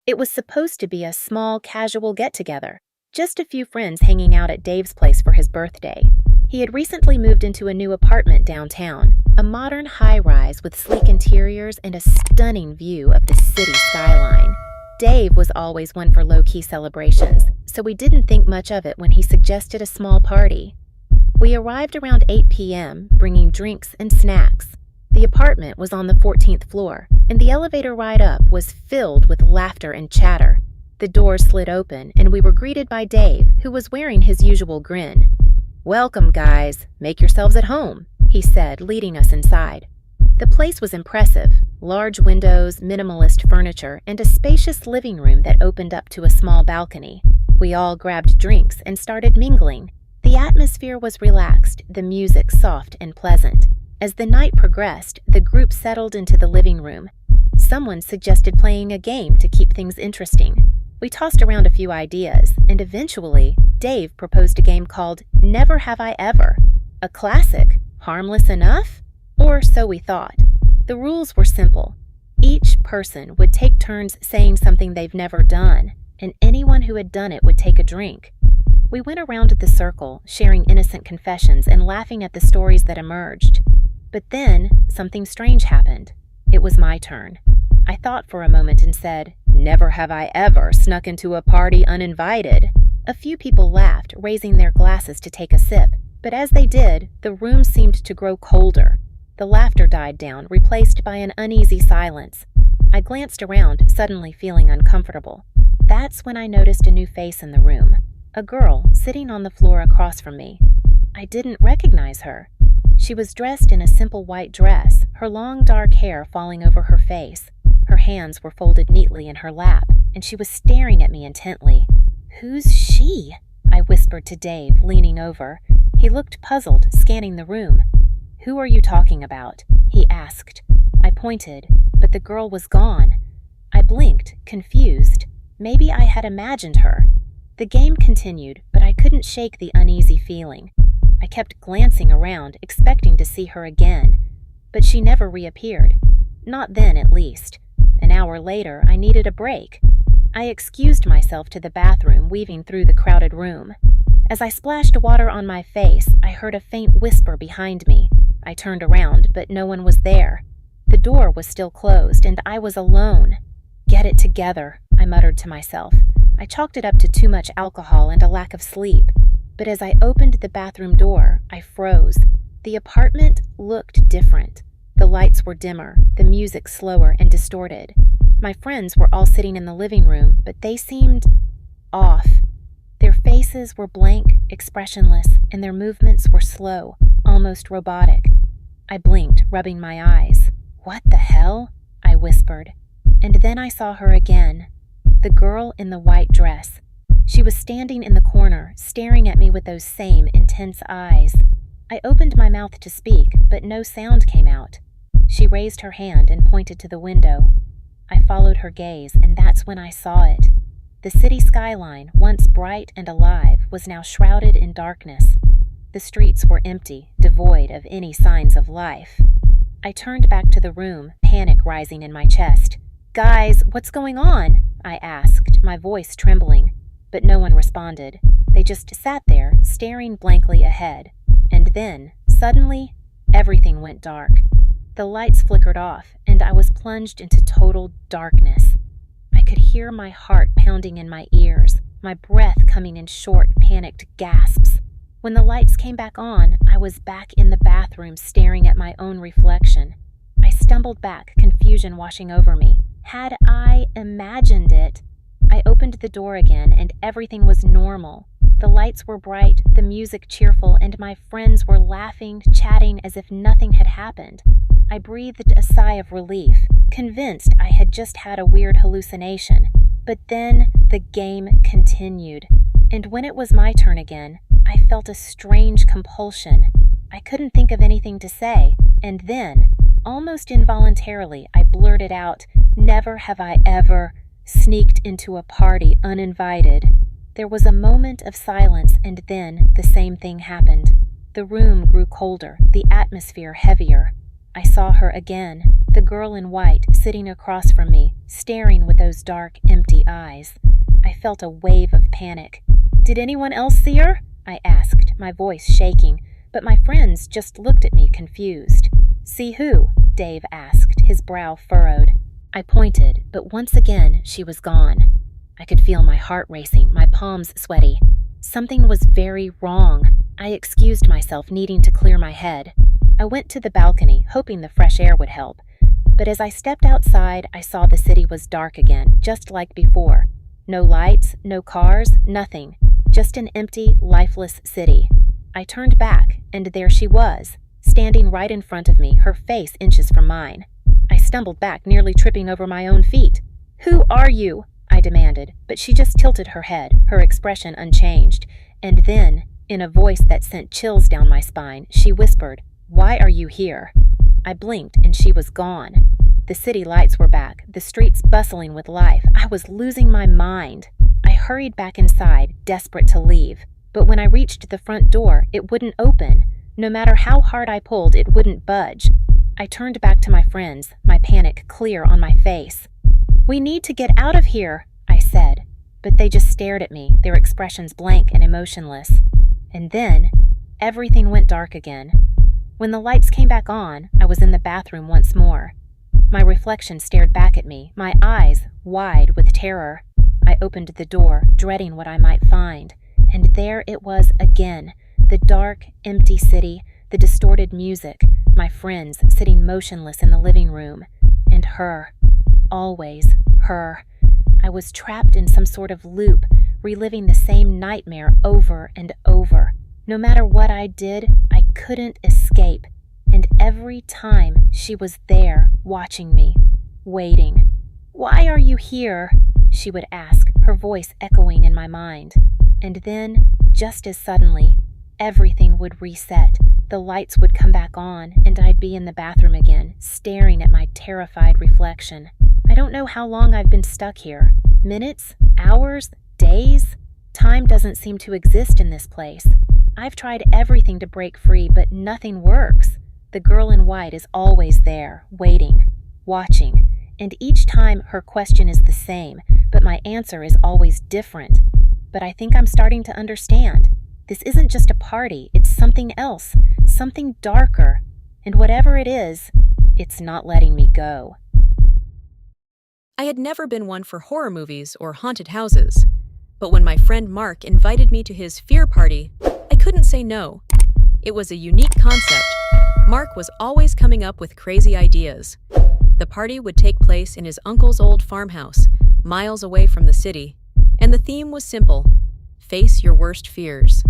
It was supposed to be a small, casual get-together, just a few friends hanging out at Dave's place for his birthday. He had recently moved into a new apartment downtown, a modern high-rise with sleek interiors and a stunning view of the city skyline. Dave was always one for low-key celebrations, so we didn't think much of it when he suggested a small party. We arrived around 8 p.m., bringing drinks and snacks. The apartment was on the 14th floor, and the elevator ride up was filled with laughter and chatter. The doors slid open, and we were greeted by Dave, who was wearing his usual grin. "Welcome, guys. Make yourselves at home," he said, leading us inside. The place was impressive. Large windows, minimalist furniture, and a spacious living room that opened up to a small balcony. We all grabbed drinks and started mingling. The atmosphere was relaxed, the music soft and pleasant. As the night progressed, the group settled into the living room. Someone suggested playing a game to keep things interesting. We tossed around a few ideas, and eventually, Dave proposed a game called Never Have I Ever. A classic, harmless enough? Or so we thought. The rules were simple. Each person would take turns saying something they've never done, and anyone who had done it would take a drink. We went around the circle, sharing innocent confessions and laughing at the stories that emerged. But then, something strange happened. It was my turn. I thought for a moment and said, "Never have I ever snuck into a party uninvited." A few people laughed, raising their glasses to take a sip, but as they did, the room seemed to grow colder. The laughter died down, replaced by an uneasy silence. I glanced around, suddenly feeling uncomfortable. That's when I noticed a new face in the room. A girl sitting on the floor across from me. I didn't recognize her. She was dressed in a simple white dress, her long dark hair falling over her face. Her hands were folded neatly in her lap, and she was staring at me intently. "Who's she?" I whispered to Dave, leaning over. He looked puzzled, scanning the room. "Who are you talking about?" he asked. I pointed, but the girl was gone. I blinked, confused. Maybe I had imagined her. The game continued, but I couldn't shake the uneasy feeling. I kept glancing around, expecting to see her again, but she never reappeared. Not then, at least. An hour later, I needed a break. I excused myself to the bathroom, weaving through the crowded room. As I splashed water on my face, I heard a faint whisper behind me. I turned around, but no one was there. The door was still closed, and I was alone. "Get it together," I muttered to myself. I chalked it up to too much alcohol and a lack of sleep. But as I opened the bathroom door, I froze. The apartment looked different. The lights were dimmer, the music slower and distorted. My friends were all sitting in the living room, but they seemed off. Their faces were blank, expressionless, and their movements were slow, almost robotic. I blinked, rubbing my eyes. "What the hell?" I whispered. And then I saw her again. The girl in the white dress. She was standing in the corner, staring at me with those same intense eyes. I opened my mouth to speak, but no sound came out. She raised her hand and pointed to the window. I followed her gaze, and that's when I saw it. The city skyline, once bright and alive, was now shrouded in darkness. The streets were empty, devoid of any signs of life. I turned back to the room, panic rising in my chest. "Guys, what's going on?" I asked, my voice trembling. But no one responded. They just sat there, staring blankly ahead. And then, suddenly, everything went dark. The lights flickered off, and I was plunged into total darkness. I could hear my heart pounding in my ears, my breath coming in short, panicked gasps. When the lights came back on, I was back in the bathroom staring at my own reflection. I stumbled back, confusion washing over me. Had I imagined it? I opened the door again, and everything was normal. The lights were bright, the music cheerful, and my friends were laughing, chatting as if nothing had happened. I breathed a sigh of relief, convinced I had just had a weird hallucination. But then the game continued, and when it was my turn again, I felt a strange compulsion. I couldn't think of anything to say, and then, almost involuntarily, I blurted out, "Never have I ever sneaked into a party uninvited." There was a moment of silence, and then the same thing happened. The room grew colder, the atmosphere heavier. I saw her again, the girl in white, sitting across from me, staring with those dark, empty eyes. I felt a wave of panic. "Did anyone else see her?" I asked, my voice shaking, but my friends just looked at me confused. "See who?" Dave asked, his brow furrowed. I pointed, but once again she was gone. I could feel my heart racing, my palms sweaty. Something was very wrong. I excused myself, needing to clear my head. I went to the balcony, hoping the fresh air would help. But as I stepped outside, I saw the city was dark again, just like before. No lights, no cars, nothing. Just an empty, lifeless city. I turned back, and there she was, standing right in front of me, her face inches from mine. I stumbled back, nearly tripping over my own feet. "Who are you?" I demanded, but she just tilted her head, her expression unchanged. And then, in a voice that sent chills down my spine, she whispered, "Why are you here?" I blinked, and she was gone. The city lights were back, the streets bustling with life. I was losing my mind. I hurried back inside, desperate to leave. But when I reached the front door, it wouldn't open. No matter how hard I pulled, it wouldn't budge. I turned back to my friends, my panic clear on my face. "We need to get out of here," I said. But they just stared at me, their expressions blank and emotionless. And then, everything went dark again. When the lights came back on, I was in the bathroom once more. My reflection stared back at me, my eyes wide with terror. I opened the door, dreading what I might find. And there it was again, the dark, empty city, the distorted music, my friends sitting motionless in the living room. And her. Always her. I was trapped in some sort of loop, reliving the same nightmare over and over. No matter what I did, I couldn't escape. And every time she was there, watching me, waiting. "Why are you here?" she would ask, her voice echoing in my mind. And then, just as suddenly, everything would reset. The lights would come back on, and I'd be in the bathroom again, staring at my terrified reflection. I don't know how long I've been stuck here. Minutes? Hours? Days? Time doesn't seem to exist in this place. I've tried everything to break free, but nothing works. The girl in white is always there, waiting, watching, and each time her question is the same, but my answer is always different. But I think I'm starting to understand. This isn't just a party, it's something else, something darker, and whatever it is, it's not letting me go. I had never been one for horror movies or haunted houses, but when my friend Mark invited me to his fear party, I couldn't say no. It was a unique concept. Mark was always coming up with crazy ideas. The party would take place in his uncle's old farmhouse, miles away from the city, and the theme was simple: face your worst fears.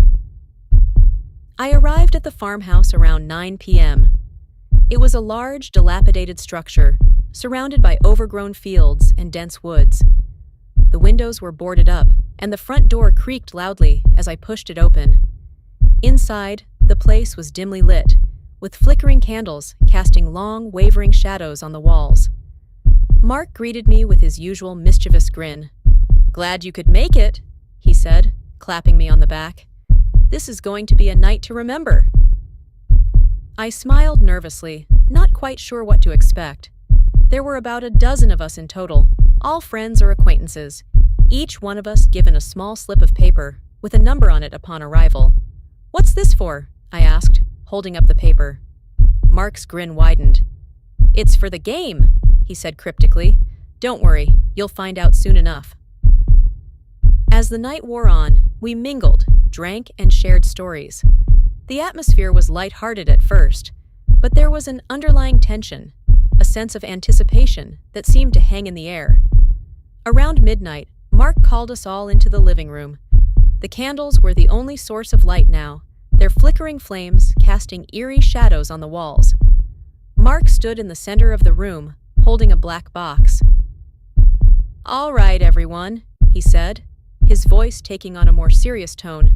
I arrived at the farmhouse around 9 p.m. It was a large, dilapidated structure, surrounded by overgrown fields and dense woods. The windows were boarded up, and the front door creaked loudly as I pushed it open. Inside, the place was dimly lit, with flickering candles casting long, wavering shadows on the walls. Mark greeted me with his usual mischievous grin. "Glad you could make it," he said, clapping me on the back. "This is going to be a night to remember." I smiled nervously, not quite sure what to expect. There were about a dozen of us in total, all friends or acquaintances, each one of us given a small slip of paper with a number on it upon arrival. "What's this for?" I asked, holding up the paper. Mark's grin widened. "It's for the game," he said cryptically. "Don't worry, you'll find out soon enough." As the night wore on, we mingled, drank, and shared stories. The atmosphere was light-hearted at first, but there was an underlying tension, a sense of anticipation that seemed to hang in the air. Around midnight, Mark called us all into the living room. The candles were the only source of light now, their flickering flames casting eerie shadows on the walls. Mark stood in the center of the room, holding a black box. "All right, everyone," he said, his voice taking on a more serious tone.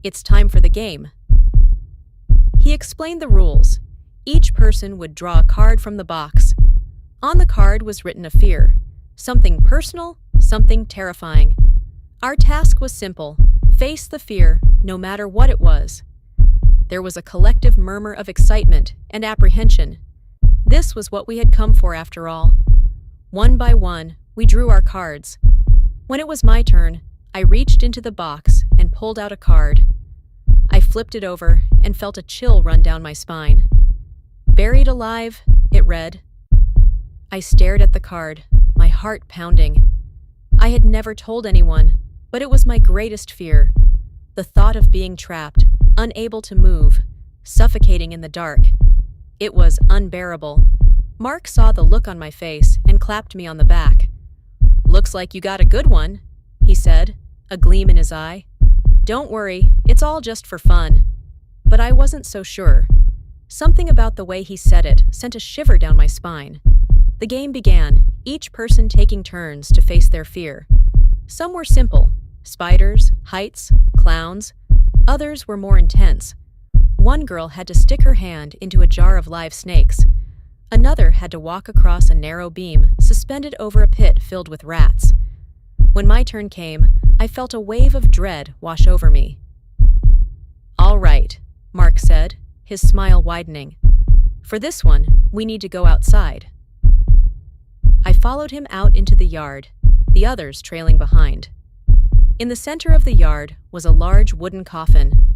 "It's time for the game." He explained the rules. Each person would draw a card from the box. On the card was written a fear, something personal, something terrifying. Our task was simple: face the fear, no matter what it was. There was a collective murmur of excitement and apprehension. This was what we had come for after all. One by one, we drew our cards. When it was my turn, I reached into the box and pulled out a card. I flipped it over and felt a chill run down my spine. Buried alive, it read. I stared at the card, my heart pounding. I had never told anyone, but it was my greatest fear. The thought of being trapped, unable to move, suffocating in the dark. It was unbearable. Mark saw the look on my face and clapped me on the back. "Looks like you got a good one," he said, a gleam in his eye. "Don't worry, it's all just for fun." But I wasn't so sure. Something about the way he said it sent a shiver down my spine. The game began, each person taking turns to face their fear. Some were simple: spiders, heights, clowns. Others were more intense. One girl had to stick her hand into a jar of live snakes. Another had to walk across a narrow beam suspended over a pit filled with rats. When my turn came, I felt a wave of dread wash over me. "All right," Mark said, his smile widening. "For this one, we need to go outside." I followed him out into the yard, the others trailing behind. In the center of the yard was a large wooden coffin.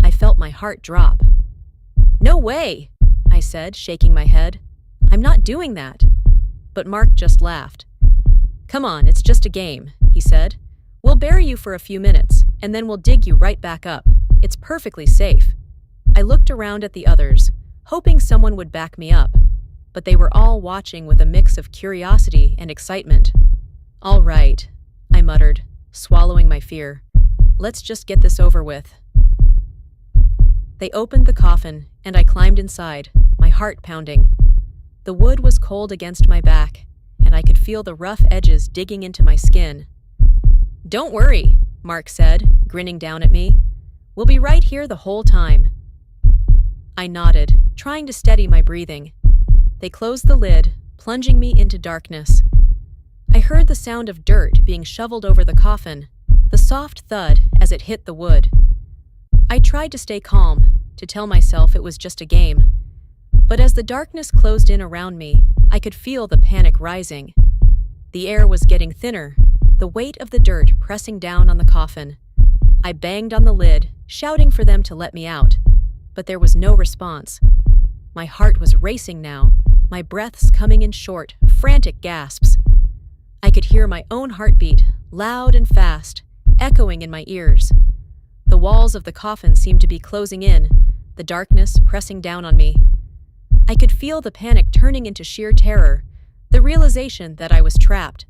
I felt my heart drop. "No way," I said, shaking my head. "I'm not doing that." But Mark just laughed. "Come on, it's just a game," he said. "We'll bury you for a few minutes, and then we'll dig you right back up. It's perfectly safe." I looked around at the others, hoping someone would back me up, but they were all watching with a mix of curiosity and excitement. "All right," I muttered, swallowing my fear. "Let's just get this over with." They opened the coffin, and I climbed inside, my heart pounding. The wood was cold against my back, and I could feel the rough edges digging into my skin. "Don't worry," Mark said, grinning down at me. "We'll be right here the whole time." I nodded, trying to steady my breathing. They closed the lid, plunging me into darkness. I heard the sound of dirt being shoveled over the coffin, the soft thud as it hit the wood. I tried to stay calm, to tell myself it was just a game. But as the darkness closed in around me, I could feel the panic rising. The air was getting thinner, the weight of the dirt pressing down on the coffin. I banged on the lid, shouting for them to let me out, but there was no response. My heart was racing now, my breaths coming in short, frantic gasps. I could hear my own heartbeat, loud and fast, echoing in my ears. The walls of the coffin seemed to be closing in, the darkness pressing down on me. I could feel the panic turning into sheer terror, the realization that I was trapped.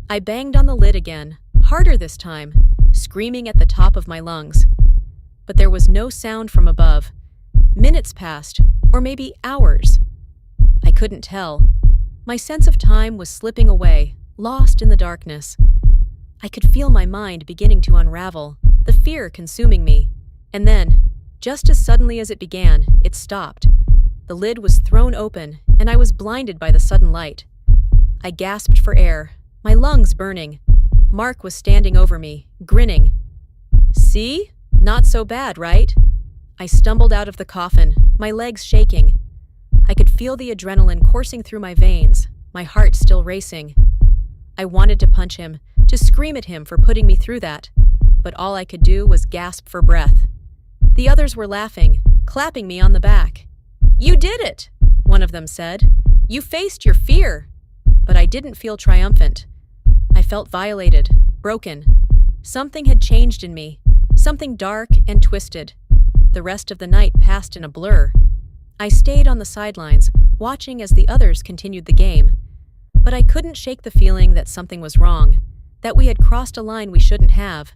I banged on the lid again, harder this time, screaming at the top of my lungs. But there was no sound from above. Minutes passed, or maybe hours. I couldn't tell. My sense of time was slipping away, lost in the darkness. I could feel my mind beginning to unravel, the fear consuming me. And then, just as suddenly as it began, it stopped. The lid was thrown open, and I was blinded by the sudden light. I gasped for air, my lungs burning. Mark was standing over me, grinning. "See? Not so bad, right?" I stumbled out of the coffin, my legs shaking. I could feel the adrenaline coursing through my veins, my heart still racing. I wanted to punch him, to scream at him for putting me through that, but all I could do was gasp for breath. The others were laughing, clapping me on the back. "You did it," one of them said. "You faced your fear." But I didn't feel triumphant. I felt violated, broken. Something had changed in me, something dark and twisted. The rest of the night passed in a blur. I stayed on the sidelines, watching as the others continued the game. But I couldn't shake the feeling that something was wrong, that we had crossed a line we shouldn't have.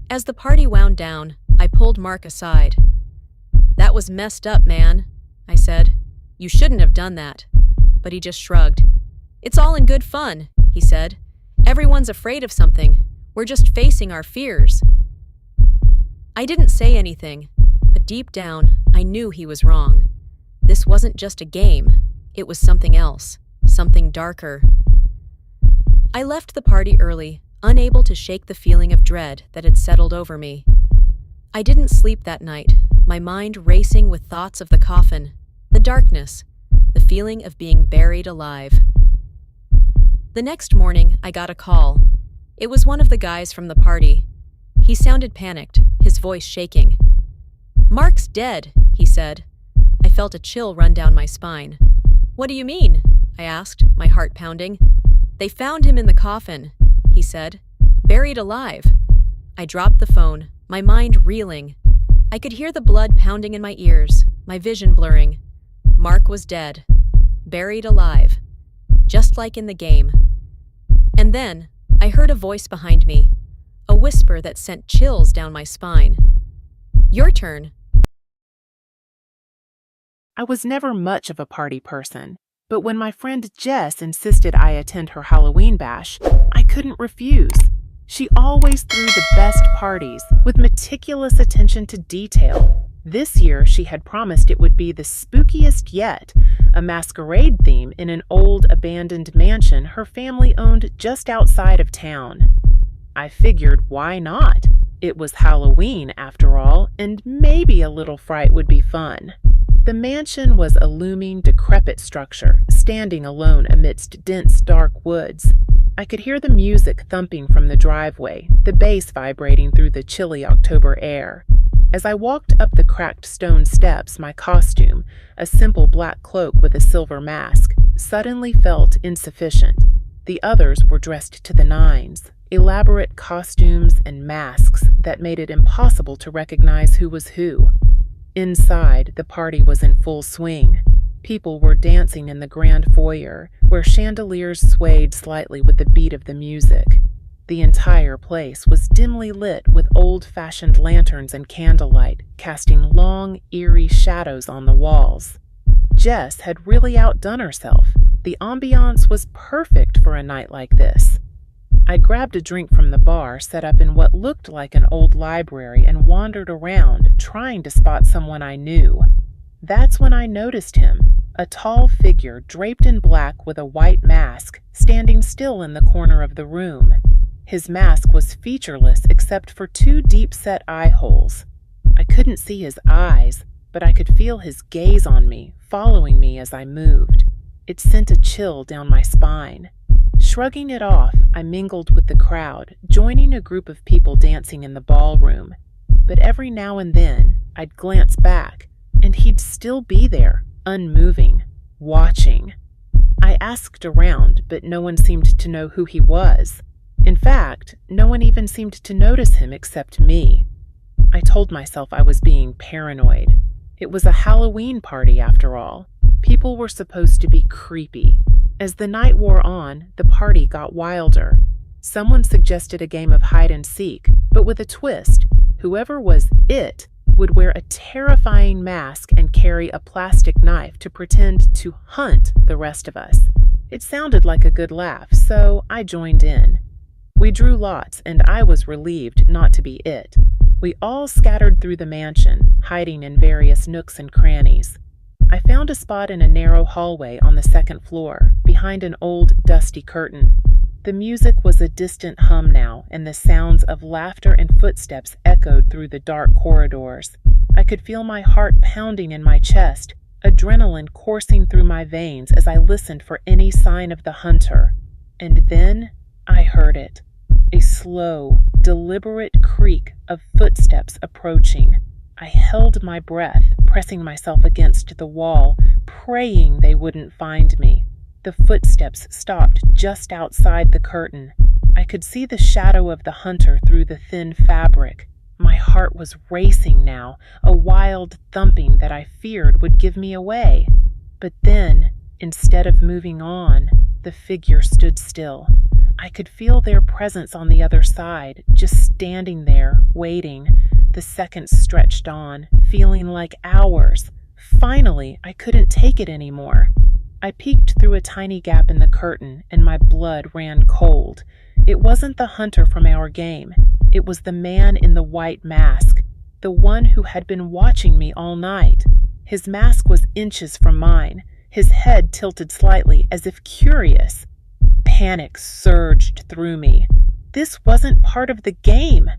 As the party wound down, I pulled Mark aside. "That was messed up, man," I said. "You shouldn't have done that." But he just shrugged. "It's all in good fun," he said. "Everyone's afraid of something. We're just facing our fears." I didn't say anything, but deep down, I knew he was wrong. This wasn't just a game. It was something else, something darker. I left the party early, unable to shake the feeling of dread that had settled over me. I didn't sleep that night, my mind racing with thoughts of the coffin, the darkness, the feeling of being buried alive. The next morning, I got a call. It was one of the guys from the party. He sounded panicked, his voice shaking. "Mark's dead," he said. I felt a chill run down my spine. "What do you mean?" I asked, my heart pounding. "They found him in the coffin," he said. "Buried alive." I dropped the phone, my mind reeling. I could hear the blood pounding in my ears, my vision blurring. Mark was dead. Buried alive. Just like in the game. And then, I heard a voice behind me. A whisper that sent chills down my spine. "Your turn." I was never much of a party person, but when my friend Jess insisted I attend her Halloween bash, I couldn't refuse. She always threw the best parties, with meticulous attention to detail. This year, she had promised it would be the spookiest yet, a masquerade theme in an old abandoned mansion her family owned just outside of town. I figured, why not? It was Halloween, after all, and maybe a little fright would be fun. The mansion was a looming, decrepit structure, standing alone amidst dense, dark woods. I could hear the music thumping from the driveway, the bass vibrating through the chilly October air. As I walked up the cracked stone steps, my costume, a simple black cloak with a silver mask, suddenly felt insufficient. The others were dressed to the nines, elaborate costumes and masks that made it impossible to recognize who was who. Inside, the party was in full swing. People were dancing in the grand foyer, where chandeliers swayed slightly with the beat of the music. The entire place was dimly lit with old-fashioned lanterns and candlelight, casting long, eerie shadows on the walls. Jess had really outdone herself. The ambiance was perfect for a night like this. I grabbed a drink from the bar set up in what looked like an old library and wandered around, trying to spot someone I knew. That's when I noticed him, a tall figure draped in black with a white mask, standing still in the corner of the room. His mask was featureless except for two deep-set eye holes. I couldn't see his eyes, but I could feel his gaze on me, following me as I moved. It sent a chill down my spine. Shrugging it off, I mingled with the crowd, joining a group of people dancing in the ballroom. But every now and then, I'd glance back, and he'd still be there, unmoving, watching. I asked around, but no one seemed to know who he was. In fact, no one even seemed to notice him except me. I told myself I was being paranoid. It was a Halloween party, after all. People were supposed to be creepy. As the night wore on, the party got wilder. Someone suggested a game of hide and seek, but with a twist. Whoever was it would wear a terrifying mask and carry a plastic knife to pretend to hunt the rest of us. It sounded like a good laugh, so I joined in. We drew lots, and I was relieved not to be it. We all scattered through the mansion, hiding in various nooks and crannies. I found a spot in a narrow hallway on the second floor, behind an old, dusty curtain. The music was a distant hum now, and the sounds of laughter and footsteps echoed through the dark corridors. I could feel my heart pounding in my chest, adrenaline coursing through my veins as I listened for any sign of the hunter. And then I heard it. A slow, deliberate creak of footsteps approaching. I held my breath, pressing myself against the wall, praying they wouldn't find me. The footsteps stopped just outside the curtain. I could see the shadow of the hunter through the thin fabric. My heart was racing now, a wild thumping that I feared would give me away. But then, instead of moving on, the figure stood still. I could feel their presence on the other side, just standing there, waiting. The seconds stretched on, feeling like hours. Finally, I couldn't take it anymore. I peeked through a tiny gap in the curtain, and my blood ran cold. It wasn't the hunter from our game. It was the man in the white mask, the one who had been watching me all night. His mask was inches from mine, his head tilted slightly as if curious. Panic surged through me. This wasn't part of the game.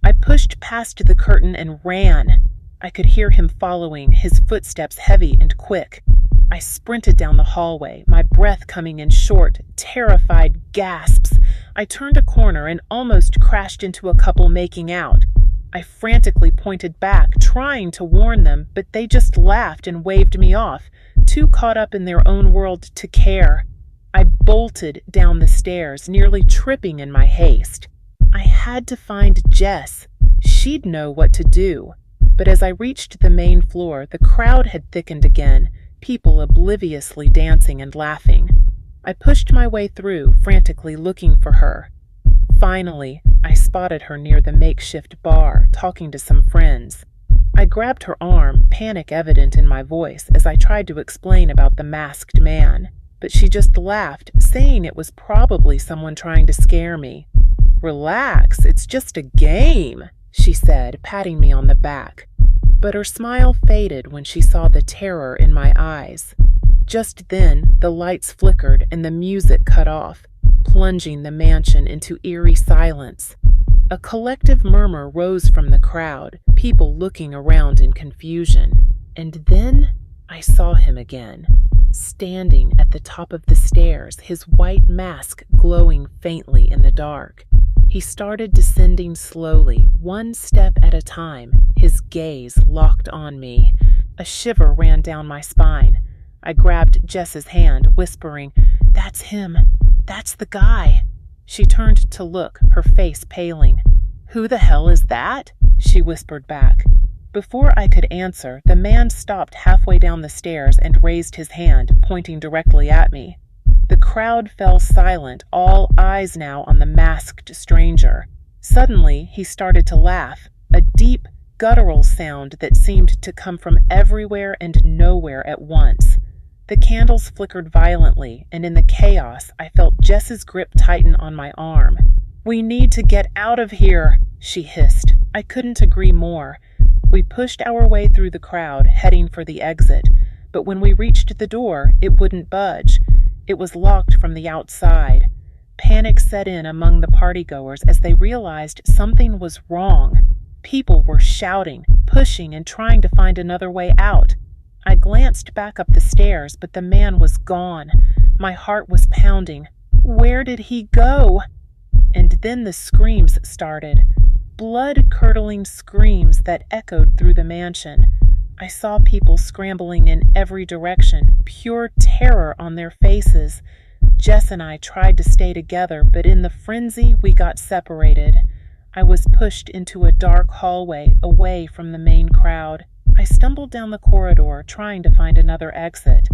I pushed past the curtain and ran. I could hear him following, his footsteps heavy and quick. I sprinted down the hallway, my breath coming in short, terrified gasps. I turned a corner and almost crashed into a couple making out. I frantically pointed back, trying to warn them, but they just laughed and waved me off, too caught up in their own world to care. I bolted down the stairs, nearly tripping in my haste. I had to find Jess. She'd know what to do. But as I reached the main floor, the crowd had thickened again, people obliviously dancing and laughing. I pushed my way through, frantically looking for her. Finally, I spotted her near the makeshift bar, talking to some friends. I grabbed her arm, panic evident in my voice, as I tried to explain about the masked man, but she just laughed, saying it was probably someone trying to scare me. "Relax, it's just a game," she said, patting me on the back. But her smile faded when she saw the terror in my eyes. Just then, the lights flickered and the music cut off, plunging the mansion into eerie silence. A collective murmur rose from the crowd, people looking around in confusion. And then I saw him again, standing at the top of the stairs, his white mask glowing faintly in the dark. He started descending slowly, one step at a time, his gaze locked on me. A shiver ran down my spine. I grabbed Jess's hand, whispering, "That's him. That's the guy." She turned to look, her face paling. "Who the hell is that?" she whispered back. Before I could answer, the man stopped halfway down the stairs and raised his hand, pointing directly at me. The crowd fell silent, all eyes now on the masked stranger. Suddenly, he started to laugh, a deep, guttural sound that seemed to come from everywhere and nowhere at once. The candles flickered violently, and in the chaos, I felt Jess's grip tighten on my arm. "We need to get out of here," she hissed. I couldn't agree more. We pushed our way through the crowd, heading for the exit, but when we reached the door, it wouldn't budge. It was locked from the outside. Panic set in among the partygoers as they realized something was wrong. People were shouting, pushing, and trying to find another way out. I glanced back up the stairs, but the man was gone. My heart was pounding. Where did he go? And then the screams started. Blood-curdling screams that echoed through the mansion. I saw people scrambling in every direction, pure terror on their faces. Jess and I tried to stay together, but in the frenzy, we got separated. I was pushed into a dark hallway, away from the main crowd. I stumbled down the corridor, trying to find another exit.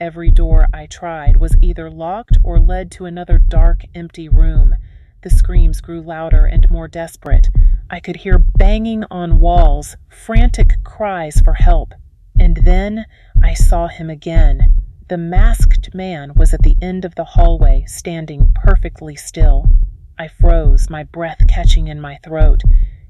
Every door I tried was either locked or led to another dark, empty room. The screams grew louder and more desperate. I could hear banging on walls, frantic cries for help. And then I saw him again. The masked man was at the end of the hallway, standing perfectly still. I froze, my breath catching in my throat.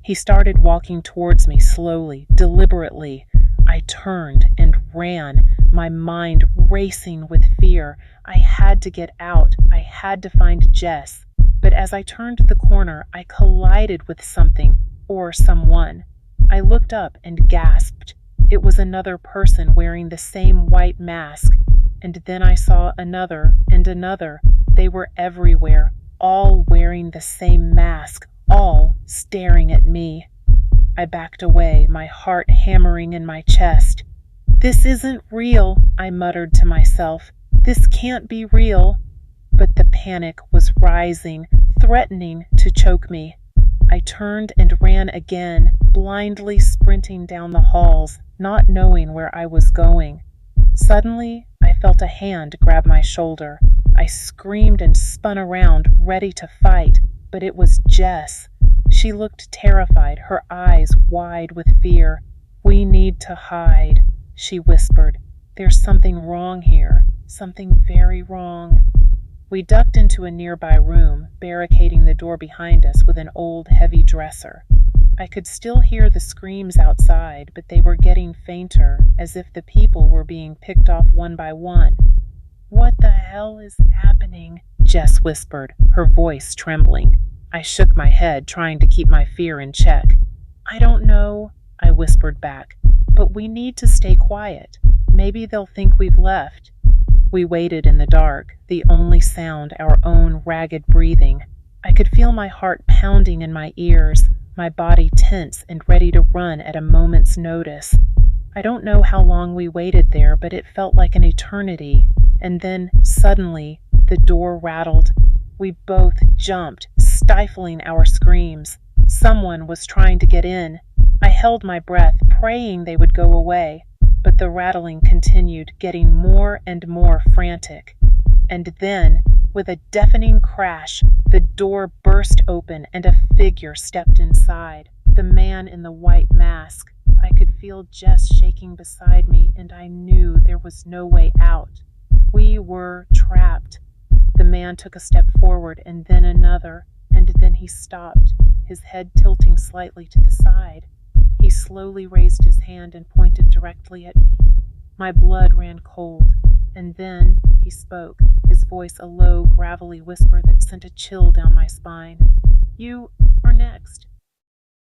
He started walking towards me slowly, deliberately. I turned and ran, my mind racing with fear. I had to get out. I had to find Jess. But as I turned the corner, I collided with something or someone. I looked up and gasped. It was another person wearing the same white mask. And then I saw another and another. They were everywhere, all wearing the same mask, all staring at me. I backed away, my heart hammering in my chest. "This isn't real," I muttered to myself. "This can't be real." But the panic was rising, threatening to choke me. I turned and ran again, blindly sprinting down the halls, not knowing where I was going. Suddenly, I felt a hand grab my shoulder. I screamed and spun around, ready to fight, but it was Jess. She looked terrified, her eyes wide with fear. "We need to hide," she whispered. "There's something wrong here, something very wrong." We ducked into a nearby room, barricading the door behind us with an old, heavy dresser. I could still hear the screams outside, but they were getting fainter, as if the people were being picked off one by one. "What the hell is happening?" Jess whispered, her voice trembling. I shook my head, trying to keep my fear in check. "I don't know," I whispered back, "but we need to stay quiet." Maybe they'll think we've left." We waited in the dark, the only sound our own ragged breathing. I could feel my heart pounding in my ears, my body tense and ready to run at a moment's notice. I don't know how long we waited there, but it felt like an eternity. And then, suddenly, the door rattled. We both jumped, stifling our screams. Someone was trying to get in. I held my breath, praying they would go away, but the rattling continued, getting more and more frantic. And then, with a deafening crash, the door burst open and a figure stepped inside. The man in the white mask. I could feel Jess shaking beside me, and I knew there was no way out. We were trapped. The man took a step forward and then another, and then he stopped, his head tilting slightly to the side. He slowly raised his hand and pointed directly at me. My blood ran cold, and then he spoke, his voice a low, gravelly whisper that sent a chill down my spine. "You are next."